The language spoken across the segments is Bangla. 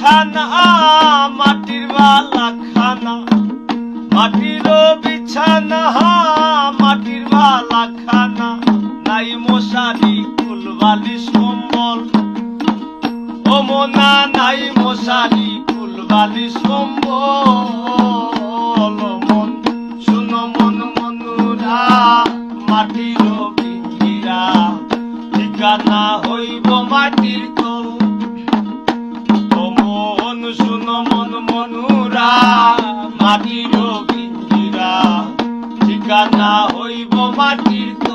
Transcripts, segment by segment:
বিছানা মাটির বালা খানা, মাটির বিছানা মাটির বালা খানা, নাই মশারি কুল বালিশ কম্বল। ও মোনা নাই মশারি কুল বালিশ কম্বল। মন শুনো মন মনুরা মাটির পিঞ্জিরা, ঠিকানা হইব মাটির তল। ও মন শুনো মন মনুরা মাটির পিঞ্জিরা, ঠিকানা হইব মাটির তল।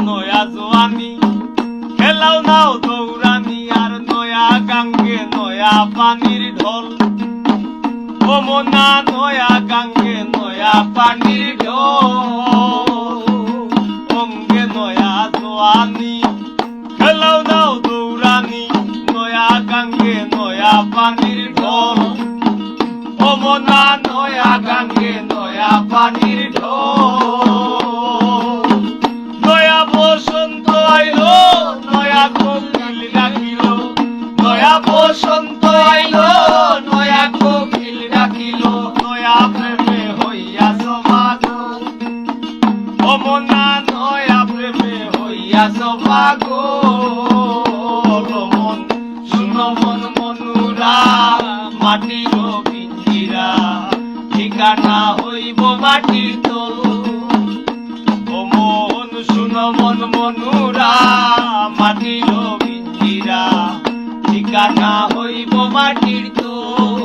নয়া জোয়ানি খেলাও নাও দৌড়ানি, আর নয়া গাঙ্গে নয়া পানির ঢল। ও মোনা নয়া গাঙ্গে নয়া পানির ঢল। অঙ্গে নয়া জোয়ানি খেলাও নাও দৌড়ানি, নয়া গাঙ্গে নয়া পানির ঢল। ও মোনা নয়া গাঙ্গে নয়া পানির ঢল। বসন্ত আইলো নয়া কোকিল ডাকিল, নয়া বসন্ত আইলো নয়া কোকিল ডাকিল, নয়া প্রেমে হইয়াছ পাগল। ও মোনা নয়া প্রেমে হইয়াছ পাগল। মন শুনো মন মনুরা মাটির পিঞ্জিরা, ঠিকানা হইব মাটির তল। শুনো মন মনুরা মাটির পিঞ্জিরা, ঠিকানা হইব মাটির তল।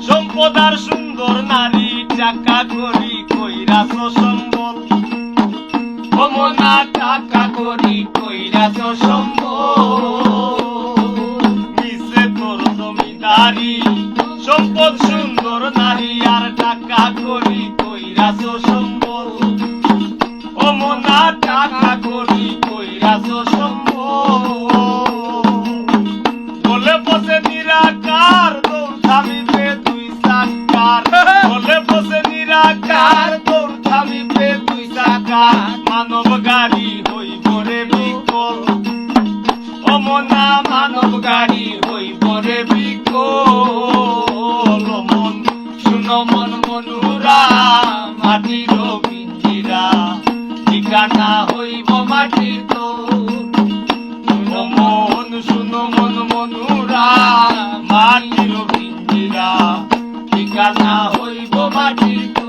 সম্পদার সুন্দর নারী, টাকা করি কইরাছ সম্বল। ও মোনা টাকা করি কইরাছ সম্বল। মিছে তোর জমিদারি সম্পদ সুন্দর নারী, আর টাকা করি কইরাছ সম্বল। ও মোনা টাকা করি কইরাছ সম্বল। বলে বসে নিরাকার দৌড় থামিবে দুই চাকার, বলে বসে নিরাকার দৌড় থামিবে দুই চাকার, মানব গাড়ি হইব রে বিকল। ও মোনা মানব গাড়ি হইব রে বিকল। মন শুনো মন মনুরা মাটির পিঞ্জিরা, ঠিকানা হইব মাটির তল। মন শুনো মন মনুরা মাটির পিঞ্জিরা, ঠিকানা হইব মাটির তল।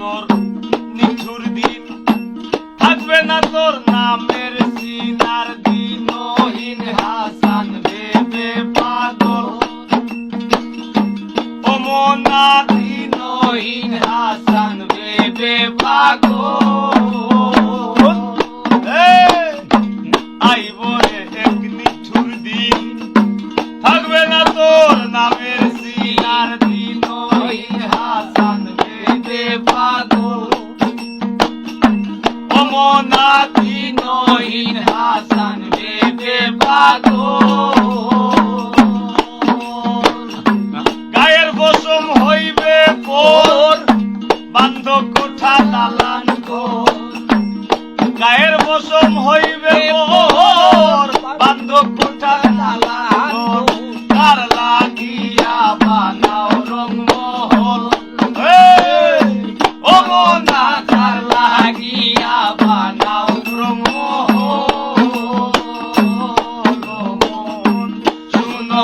তোর নিঠুর দিন থাকবে না তোর নামের সিনার দিনহীন হাসান ভেবে পাগল। ও মোনা দিনহীন হাসান ভেবে পাগল।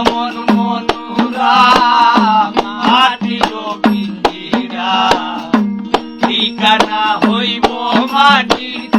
মন মনুরা মাটির পিঞ্জিরা ঠিকানা হইব মাটির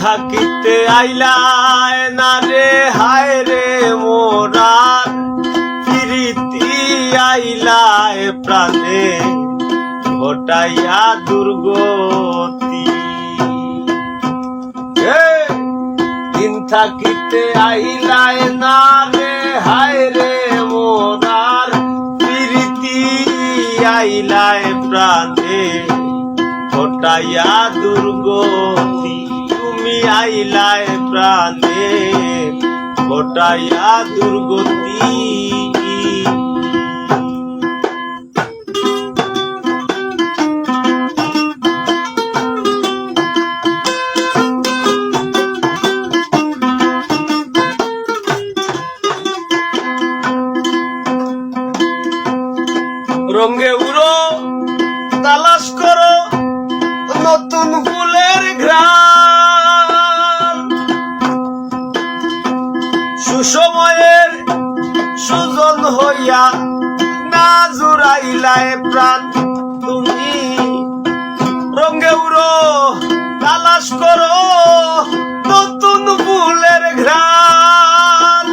থাকিতে আইলায় না রে হায় রে মোরার প্রীতি আইলায় প্রাণে ঘটাইয়া দুর্গতি দিন থাকিতে আইলায় না রে হায় রে মোরার প্রীতি আইলায় প্রাণে ঘটাইয়া দুর্গতি তুমি আইলায় প্রাণে ঘটাইয়া দুর্গতি রঙে উড়ো তালাশ করো নতুন ফুলের ঘ্রাণ সুসময়ের সুজন হইয়া না জুড়াইলায় প্রাণ তুমি রঙে উড়ো তালাশ করো নতুন ফুলের ঘ্রাণ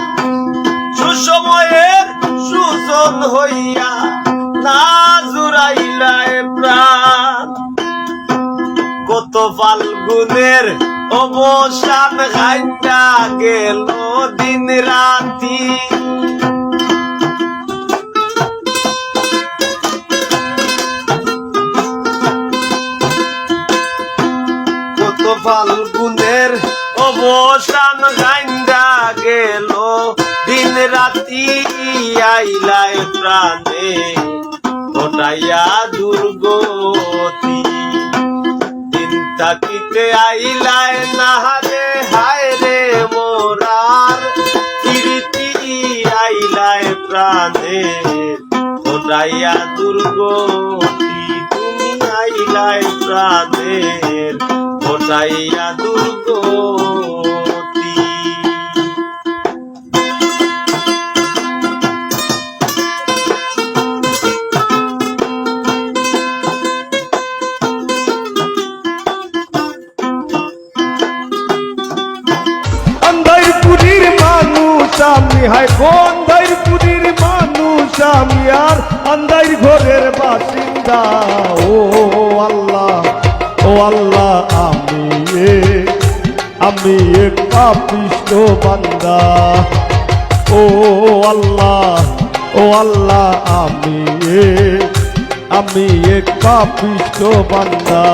সুসময়ের সুজন হইয়া না জুড়াইলায় প্রাণ কত ফাল্গুনের অবসান খাইটা গেল দিন রাতি কত ফাল্গুনের অবসান খাইটা গেল দিন রাতি আইলায় প্রাণে ঘটাইয়া দুর্গতি দিন থাকিতে আইলায় না রে হায় রে মোরার প্রীতি আইলায় প্রাণে ঘটাইয়া দুর্গতি তুমি আইলায় প্রাণে ঘটাইয়া দুর্গতি আমি হাই গন্ধাইপুরীর মানুষ আমি আর আন্দাই ঘরের বাসিন্দা ও আল্লাহ আমি এক পাপিষ্ঠ বান্দা ও আল্লাহ আমি এক পাপিষ্ঠ বান্দা